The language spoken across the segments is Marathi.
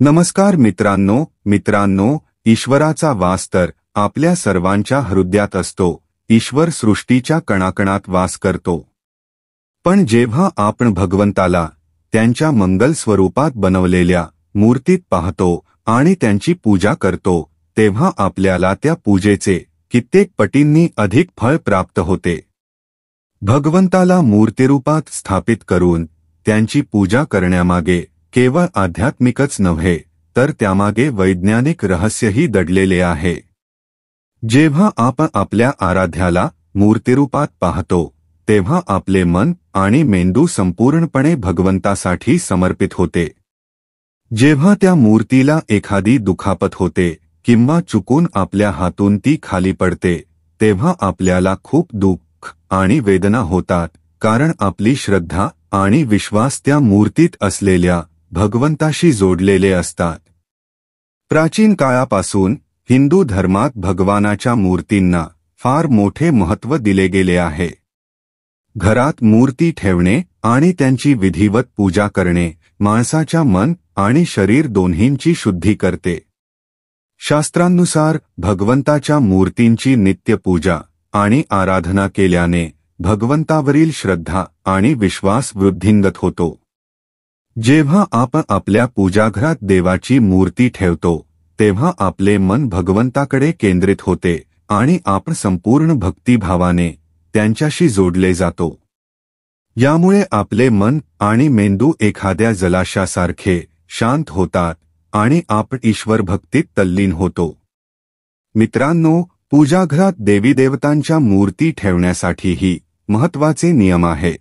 नमस्कार मित्रांनो, ईश्वराचा वास तर आपल्या सर्वांच्या हृदयात असतो. ईश्वर सृष्टीच्या कणाकणात वास करतो. पण जेव्हा आपण भगवंताला त्यांच्या मंगल स्वरूपात बनवलेल्या मूर्तीत पाहतो आणि त्यांची पूजा करतो, तेव्हा आपल्याला त्या पूजेचे कित्येक पटींनी अधिक फळ प्राप्त होते. भगवंताला मूर्तिरूपात स्थापित करून त्यांची पूजा करण्यामागे केवळ आध्यात्मिकच नव्हे, तर त्यामागे वैज्ञानिक रहस्यही दडलेले आहे. जेव्हा आपण आपल्या आराध्याला मूर्तिरूपात पाहतो, तेव्हा आपले मन आणि मेंदू संपूर्णपणे भगवंतासाठी समर्पित होते. जेव्हा त्या मूर्तीला एखादी दुखापत होते किंवा चुकून आपल्या हातून ती खाली पडते, तेव्हा आपल्याला खूप दुःख आणि वेदना होतात, कारण आपली श्रद्धा आणि विश्वास त्या मूर्तीत असलेल्या भगवंताशी जोडलेले असतात. प्राचीन काळापासून हिंदू धर्मात भगवानाच्या मूर्तींना फार मोठे महत्त्व दिले गेले आहे. घरात मूर्ती ठेवणे आणि त्यांची विधिवत पूजा करणे माणसाच्या मन आणि शरीर दोन्हींची शुद्धी करते. शास्त्रांनुसार भगवंताच्या मूर्तींची नित्य पूजा आणि आराधना केल्याने भगवंतावरील श्रद्धा आणि विश्वास वृद्धिंगत होतो. जेव्हा आपण आपल्या पूजाघरात देवाची मूर्ती ठेवतो, तेव्हा आपले मन भगवंताकडे केंद्रित होते आणि आपण संपूर्ण भक्तिभावाने त्यांच्याशी जोडले जातो. यामुळे आपले मन आणि मेंदू एखाद्या जलाशयासारखे शांत होतात आणि आपण ईश्वर भक्तीत तल्लीन होतो. मित्रांनो, पूजाघरात देवीदेवतांच्या मूर्ती ठेवण्यासाठीही महत्त्वाचे नियम आहेत.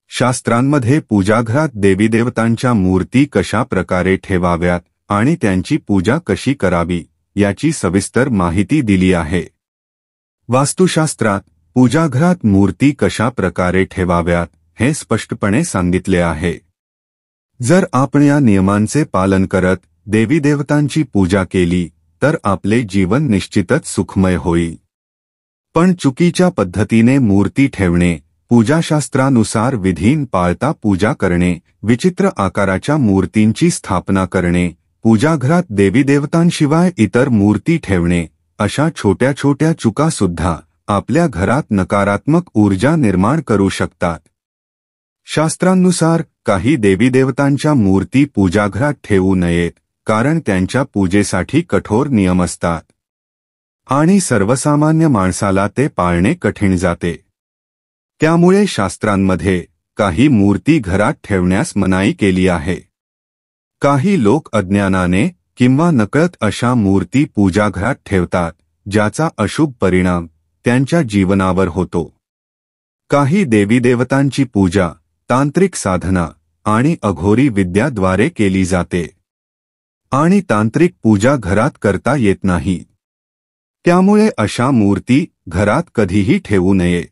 शास्त्रांमध्ये पूजाघरात देवीदेवतांच्या मूर्ती कशा प्रकारे ठेवाव्यात आणि त्यांची पूजा कशी करावी याची सविस्तर माहिती दिली आहे. वास्तुशास्त्रात पूजाघरात मूर्ती कशा प्रकारे ठेवाव्यात हे स्पष्टपणे सांगितले आहे. जर आपण या नियमांचे पालन करत देवीदेवतांची पूजा केली, तर आपले जीवन निश्चितच सुखमय होईल. पण चुकीच्या पद्धतीने मूर्ती ठेवणे, पूजाशास्त्रानुसार विधीन पाळता पूजा करणे, विचित्र आकाराच्या मूर्तींची स्थापना करणे, पूजाघरात देवीदेवतांशिवाय इतर मूर्ती ठेवणे, अशा छोट्या छोट्या चुका सुद्धा आपल्या घरात नकारात्मक ऊर्जा निर्माण करू शकतात. शास्त्रांनुसार काही देवीदेवतांच्या मूर्ती पूजाघरात ठेवू नयेत, कारण त्यांच्या पूजेसाठी कठोर नियम असतात आणि सर्वसामान्य माणसाला ते पाळणे कठीण जाते. त्यामुळे शास्त्रांमध्ये काही मूर्ती घरात ठेवण्यास मनाई केली आहे. काही लोक अज्ञानाने किंवा नकळत अशा मूर्ती पूजाघरात ठेवतात, ज्याचा अशुभ परिणाम त्यांच्या जीवनावर होतो. काही देवीदेवतांची पूजा तांत्रिक साधना आणि अघोरी विद्याद्वारे केली जाते आणि तांत्रिक पूजा घरात करता येत नाही. त्यामुळे अशा मूर्ती घरात कधीही ठेवू नयेत.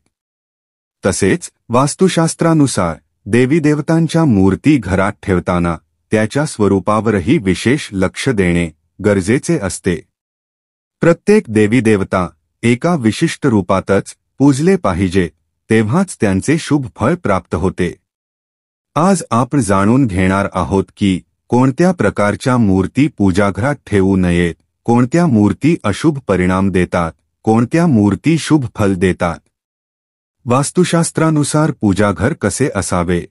तसेच वास्तुशास्त्रानुसार देवीदेवतांच्या मूर्ती घरात ठेवताना त्याच्या स्वरूपावरही विशेष लक्ष देणे गरजेचे असते. प्रत्येक देवीदेवता एका विशिष्ट रूपातच पूजले पाहिजे, तेव्हाच त्यांचे शुभ फळ प्राप्त होते. आज आपण जाणून घेणार आहोत की कोणत्या प्रकारच्या मूर्ती पूजाघरात ठेवू नयेत, कोणत्या मूर्ती अशुभ परिणाम देतात, कोणत्या मूर्ती शुभ फल देतात. वास्तुशास्त्रानुसार पूजाघर कसे असावे?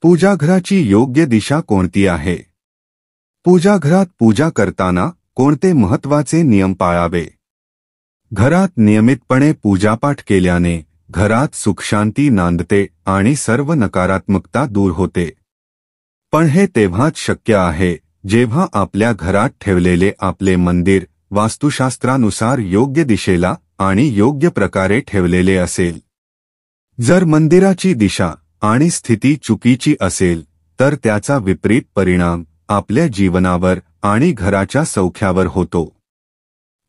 पूजाघराची योग्य दिशा कोणती आहे? पूजाघरात पूजा करताना कोणते महत्त्वाचे नियम पाळावे? घरात नियमितपणे पूजापाठ केल्याने घरात सुखशांती नांदते आणि सर्व नकारात्मकता दूर होते. पण हे तेव्हाच शक्य आहे जेव्हा आपल्या घरात ठेवलेले आपले मंदिर वास्तुशास्त्रानुसार योग्य दिशेला आणि योग्य प्रकारे ठेवलेले असेल. जर मंदिराची दिशा आणि स्थिती चुकीची असेल, तर त्याचा विपरीत परिणाम आपल्या जीवनावर आणि घराच्या सौख्यावर होतो.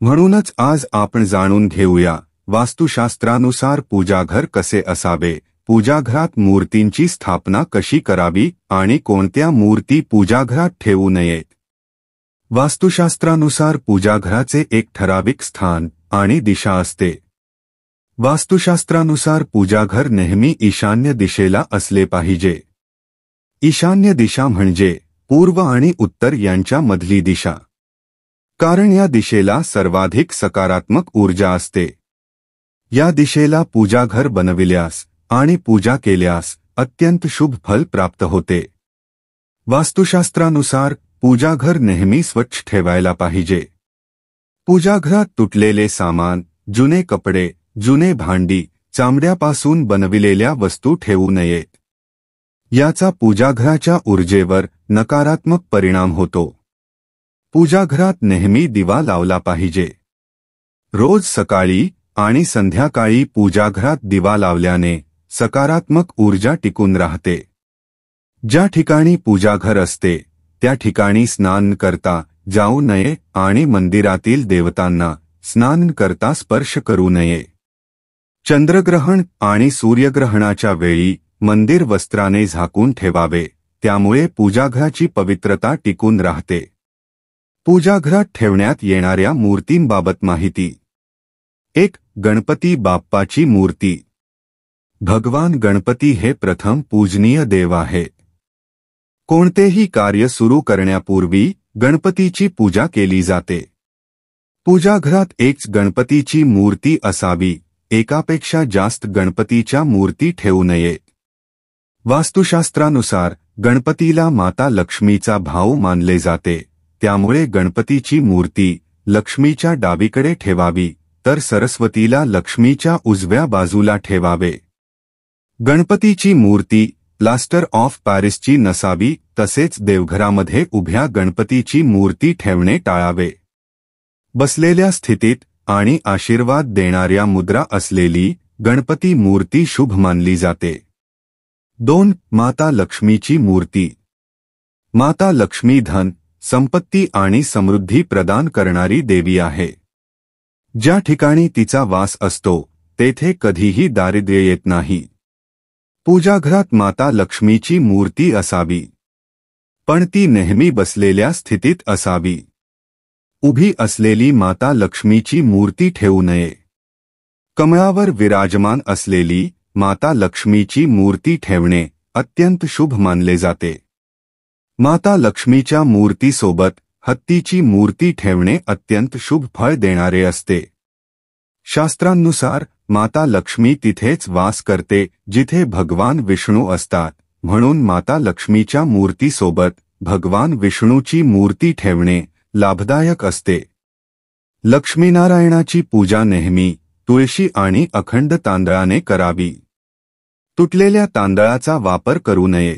म्हणूनच आज आपण जाणून घेऊया वास्तुशास्त्रानुसार पूजाघर कसे असावे, पूजाघरात मूर्तींची स्थापना कशी करावी आणि कोणत्या मूर्ती पूजाघरात ठेवू नयेत. वास्तुशास्त्रानुसार पूजाघराचे एक ठराविक स्थान आणि दिशा असते. वास्तुशास्त्रानुसार पूजाघर नेहमी ईशान्य दिशेला असले पाहिजे. ईशान्य दिशा म्हणजे पूर्व आणि उत्तर यांच्या मधली दिशा, कारण या दिशेला सर्वाधिक सकारात्मक ऊर्जा असते. या दिशेला पूजाघर बनविल्यास आणि पूजा केल्यास अत्यंत शुभ फल प्राप्त होते. वास्तुशास्त्रानुसार पूजाघर नेहमी स्वच्छ ठेवायला पाहिजे. पूजाघरात तुटलेले सामान, जुने कपडे, जुने भांडी, चामड्यापासून बनविलेल्या वस्तू ठेवू नयेत. याचा पूजाघराच्या ऊर्जेवर नकारात्मक परिणाम होतो. पूजाघरात नेहमी दिवा लावला पाहिजे. रोज सकाळी आणि संध्याकाळी पूजाघरात दिवा लावल्याने सकारात्मक ऊर्जा टिकून राहते. ज्या ठिकाणी पूजाघर असते त्या ठिकाणी स्नान करता जाऊ नये आणि मंदिरातील देवतांना स्नान करता स्पर्श करू नये. चंद्रग्रहण आणि सूर्यग्रहणाच्या वेळी मंदिर वस्त्राने झाकून ठेवावे, त्यामुळे पूजाघराची पवित्रता टिकून राहते. पूजाघरात ठेवण्यात येणाऱ्या मूर्तींबाबत माहिती. 1. गणपती बाप्पाची मूर्ती. भगवान गणपती हे प्रथम पूजनीय देव आहेत. कोणतेही कार्य सुरू करण्यापूर्वी गणपतीची पूजा केली जाते. पूजाघरात एक गणपतीची मूर्ती असावी, एकापेक्षा जास्त गणपतीच्या मूर्ती ठेवू नयेत. वास्तुशास्त्रानुसार गणपतीला माता लक्ष्मीचा भाऊ मानले जाते, त्यामुळे गणपतीची मूर्ती लक्ष्मीच्या डावीकडे ठेवावी, तर सरस्वतीला लक्ष्मीच्या उजव्या बाजूला ठेवावे. गणपतीची मूर्ती प्लास्टर ऑफ पॅरिसची नसावी, तसेच देवघरामध्ये उभ्या गणपतीची मूर्ती ठेवणे टाळावे. बसलेल्या स्थितीत आणि आशीर्वाद देणाऱ्या मुद्रा असलेली गणपती मूर्ती शुभ मानली जाते. 2. माता लक्ष्मीची मूर्ती. माता लक्ष्मी धन, संपत्ती आणि समृद्धी प्रदान करणारी देवी आहे. ज्या ठिकाणी तिचा वास असतो तेथे कधीही दारिद्र्य येत नाही. पूजाघरात माता लक्ष्मीची मूर्ती असावी, पण ती नेहमी बसलेल्या स्थितीत असावी. उभी असलेली माता लक्ष्मीची मूर्ती ठेवू नये. कमळावर विराजमान असलेली माता लक्ष्मीची मूर्ती ठेवणे अत्यंत शुभ मानले जाते. माता लक्ष्मीच्या मूर्तीसोबत हत्तीची मूर्ती ठेवणे अत्यंत शुभ फळ देणारे असते. शास्त्रांनुसार माता लक्ष्मी तिथेच वास करते जिथे भगवान विष्णू असतात, म्हणून माता लक्ष्मीच्या मूर्तीसोबत भगवान विष्णूची मूर्ती ठेवणे लाभदायक असते. लक्ष्मीनारायणाची पूजा नेहमी तुळशी आणि अखंड तांदळाने करावी. तुटलेल्या तांदळाचा वापर करू नये.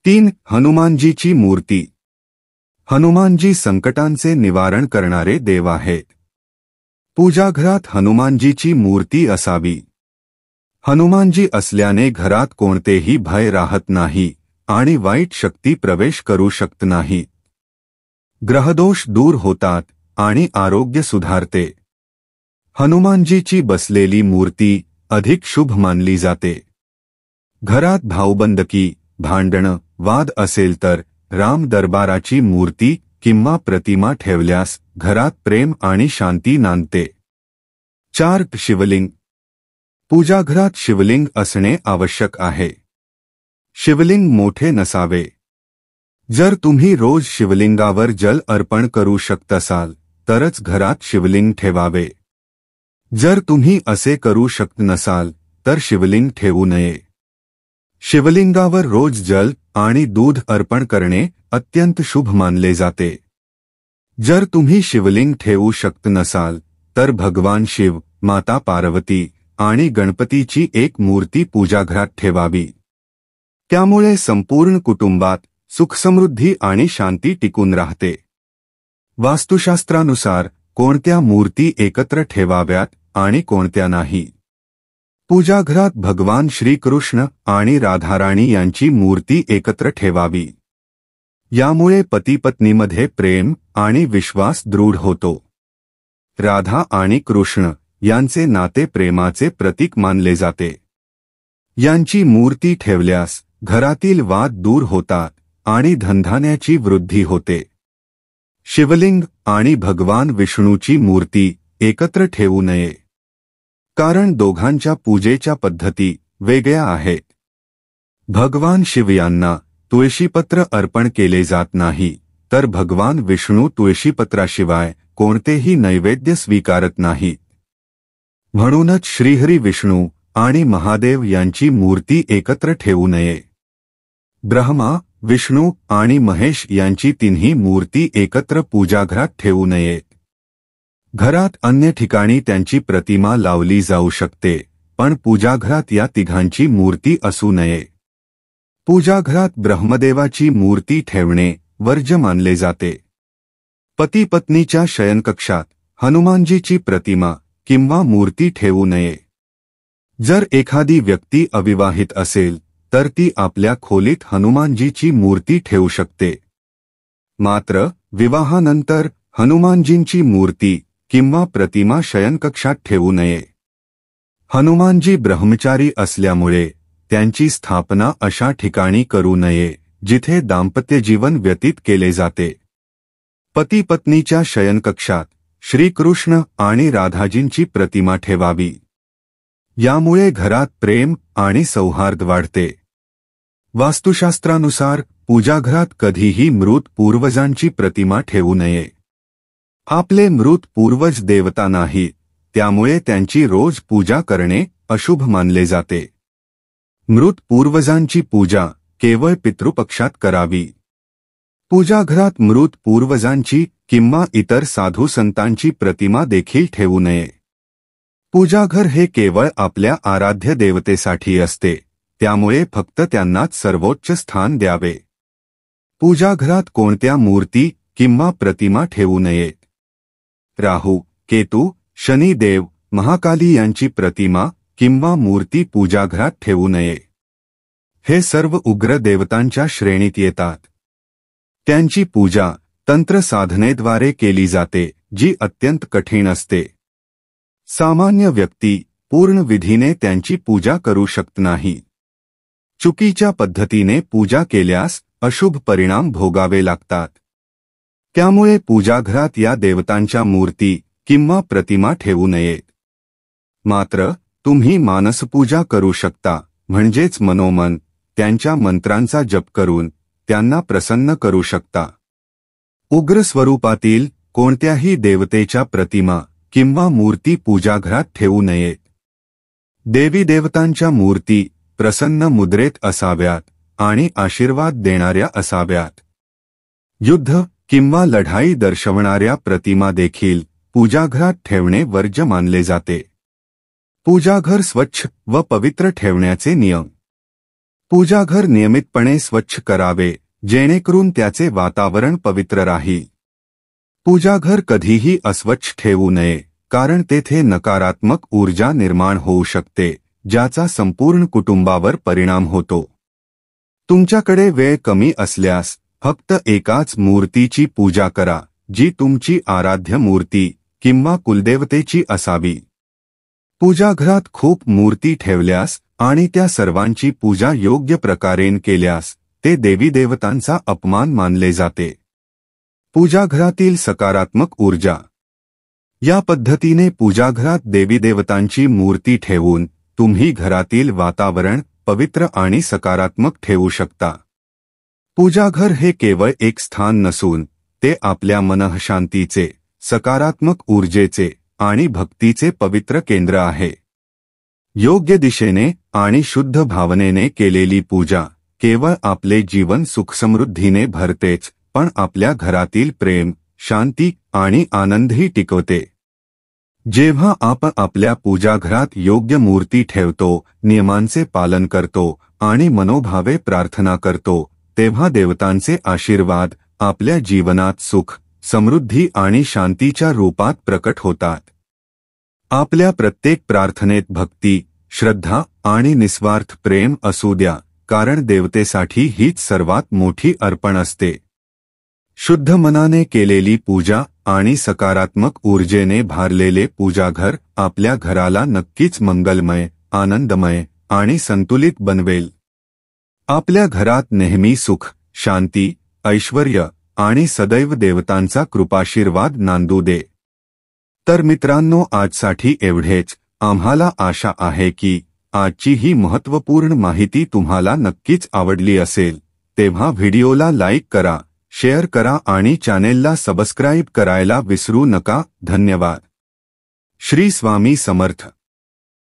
3. हनुमानजीची मूर्ती. हनुमानजी संकटांचे निवारण करणारे देव आहेत. पूजाघरात हनुमानजीची मूर्ती असावी. हनुमानजी असल्याने घरात कोणतेही भय राहत नाही आणि वाईट शक्ती प्रवेश करू शकत नाही. ग्रहदोष दूर होतात आणि आरोग्य सुधारते. हनुमानजीची बसलेली मूर्ती अधिक शुभ मानली जाते. घरात भाऊबंदकी, भांडण, वाद असेल तर राम दरबाराची मूर्ती किंवा प्रतिमा ठेवल्यास घरात प्रेम आणि शांती नांदते. 4. शिवलिंग. पूजाघरात शिवलिंग असणे आवश्यक आहे. शिवलिंग मोठे नसावे. जर तुम्ही रोज शिवलिंगावर जल अर्पण करू शकत असाल तरच घरात शिवलिंग ठेवावे. जर तुम्ही असे करू शकत नसाल तर शिवलिंग ठेवू नये. शिवलिंगावर रोज जल आणि दूध अर्पण करणे अत्यंत शुभ मानले जाते. जर तुम्ही शिवलिंग ठेवू शकत नसाल तर भगवान शिव, माता पार्वती आणि गणपतीची एक मूर्ती पूजाघरात ठेवावी. त्यामुळे संपूर्ण कुटुंबात सुखसमृद्धी आणि शांती टिकून राहते. वास्तुशास्त्रानुसार कोणत्या मूर्ती एकत्र ठेवाव्यात आणि कोणत्या नाही. पूजाघरात भगवान श्रीकृष्ण आणि राधाराणी यांची मूर्ती एकत्र ठेवावी. यामुळे पतीपत्नीमध्ये प्रेम आणि विश्वास दृढ होतो. राधा आणि कृष्ण यांचे नाते प्रेमाचे प्रतीक मानले जाते. यांची मूर्ती ठेवल्यास घरातील वाद दूर होतात आणि धनधान्याची वृद्धी होते. शिवलिंग आणि भगवान विष्णूची मूर्ती एकत्र ठेवू नये, कारण दोघांच्या पूजेच्या पद्धती वेगळ्या आहेत. भगवान शिव यांना तुळशीपत्र अर्पण केले जात नाही, तर भगवान विष्णू तुळशीपत्राशिवाय कोणतेही नैवेद्य स्वीकारत नाहीत. म्हणूनच श्रीहरी विष्णू आणि महादेव यांची मूर्ती एकत्र ठेवू नये. ब्रह्मा, विष्णू आणि महेश यांची तिन्ही मूर्ती एकत्र पूजाघरात ठेवू नयेत. घरात अन्य ठिकाणी त्यांची प्रतिमा लावली जाऊ शकते, पण पूजाघरात या तिघांची मूर्ती असू नये. पूजाघरात ब्रह्मदेवाची मूर्ती ठेवणे वर्ज्य मानले जाते. पती पत्नीच्या शयनकक्षात हनुमानजीची प्रतिमा किंवा मूर्ती ठेवू नये. जर एखादी व्यक्ती अविवाहित असेल तर ती आपल्या खोलीत हनुमानजीची मूर्ती ठेवू शकते. मात्र विवाहानंतर हनुमानजींची मूर्ती किंवा प्रतिमा शयनकक्षात ठेवू नये. हनुमानजी ब्रह्मचारी असल्यामुळे त्यांची स्थापना अशा ठिकाणी करू नये जिथे दाम्पत्य जीवन व्यतीत केले जाते. पती पत्नीच्या शयनकक्षात श्रीकृष्ण आणि राधाजींची प्रतिमा ठेवावी. यामुळे घरात प्रेम आणि सौहार्द वाढते. वास्तुशास्त्रानुसार पूजाघरात कधीही मृत पूर्वजांची प्रतिमा ठेवू नये. आपले मृत पूर्वज देवता नाहीत, त्यामुळे त्यांची रोज पूजा करणे अशुभ मानले जाते. मृत पूर्वजांची पूजा केवळ पितृपक्षात करावी. पूजाघरात मृत पूर्वजांची किंवा इतर साधू संतांची प्रतिमा देखील ठेवू नये. पूजाघर हे केवळ आपल्या आराध्य देवतेसाठी असते, त्यामुळे फक्त त्यांनाच सर्वोच्च स्थान द्यावे. पूजाघरात कोणत्या मूर्ती किंवा प्रतिमा ठेवू नयेत. राहू, केतू, शनिदेव, महाकाली यांची प्रतिमा किंवा मूर्ती पूजाघरात ठेवू नये. हे सर्व उग्र देवतांच्या श्रेणीत येतात. त्यांची पूजा तंत्र साधनेद्वारे केली जाते, जी अत्यंत कठीण असते. सामान्य व्यक्ती पूर्ण विधीने त्यांची पूजा करू शकत नाही. चुकीच्या पद्धतीने पूजा केल्यास अशुभ परिणाम भोगावे लागतात. त्यामुळे पूजाघरात या देवतांच्या मूर्ती किंवा प्रतिमा ठेवू नयेत. मात्र तुम्ही मानसपूजा करू शकता, म्हणजेच मनोमन त्यांच्या मंत्रांचा जप करून त्यांना प्रसन्न करू शकता. उग्र स्वरूपातील कोणत्याही देवतेच्या प्रतिमा किंवा मूर्ती पूजाघरात ठेवू नयेत. देवी देवतांच्या मूर्ती प्रसन्न मुद्रेत असाव्यात आणि आशीर्वाद देणाऱ्या असाव्यात. युद्ध किंवा लढाई दर्शवणाऱ्या प्रतिमा देखील पूजाघरात ठेवणे वर्ज्य मानले जाते. पूजाघर स्वच्छ व पवित्र ठेवण्याचे नियम. पूजाघर नियमितपणे स्वच्छ करावे, जेणेकरून त्याचे वातावरण पवित्र राहील. पूजाघर कधीही अस्वच्छ ठेवू नये, कारण तेथे नकारात्मक ऊर्जा निर्माण होऊ शकते, ज्याचा संपूर्ण कुटुंबावर परिणाम होतो. तुमच्याकडे वेळ कमी असल्यास फक्त एकाच मूर्तीची पूजा करा, जी तुमची आराध्य मूर्ती किंवा कुलदेवतेची असावी. पूजाघरात खूप मूर्ती ठेवल्यास आणि त्या सर्वांची पूजा योग्य प्रकारे केल्यास ते देवी देवतांचा अपमान मानले जाते. पूजाघरातील सकारात्मक ऊर्जा. या पद्धतीने पूजाघरात देवी देवतांची मूर्ती ठेवून तुम्ही घरातील वातावरण पवित्र आणि सकारात्मक ठेवू शकता. पूजाघर हे केवळ एक स्थान नसून ते आपल्या मनःशांतीचे, सकारात्मक ऊर्जेचे आणि भक्तीचे पवित्र केंद्र आहे. योग्य दिशेने आणि शुद्ध भावनेने केलेली पूजा केवळ आपले जीवन सुखसमृद्धीने भरतेच, पण आपल्या घरातील प्रेम, शांती आणि आनंदही टिकवते. जेव्हा आपण आपल्या पूजाघरात योग्य मूर्ती ठेवतो, नियमांचे पालन करतो आणि मनोभावे प्रार्थना करतो, तेव्हा देवतांचे आशीर्वाद आपल्या जीवनात सुख, समृद्धी आणि शांतीच्या रूपात प्रकट होतात. आपल्या प्रत्येक प्रार्थनेत भक्ती, श्रद्धा आणि निस्वार्थ प्रेम असू द्या, कारण देवतेसाठी हीच सर्वात मोठी अर्पण असते. शुद्ध मनाने केलेली पूजा आणि सकारात्मक ऊर्जेने भारलेले पूजाघर आपल्या घराला नक्कीच मंगलमय, आनंदमय आणि संतुलित बनवेल. आपल्या घरात नेहमी सुख, शांती, ऐश्वर्य आणि सदैव देवतांचा कृपाशीर्वाद नांदू दे. तर मित्रांनो, आजसाठी एवढेच. आम्हाला आशा आहे की आजची ही महत्त्वपूर्ण माहिती तुम्हाला नक्कीच आवडली असेल. तेव्हा व्हिडिओला लाईक करा, शेअर करा आणि चॅनेलला सबस्क्राईब करायला विसरू नका. धन्यवाद. श्री स्वामी समर्थ.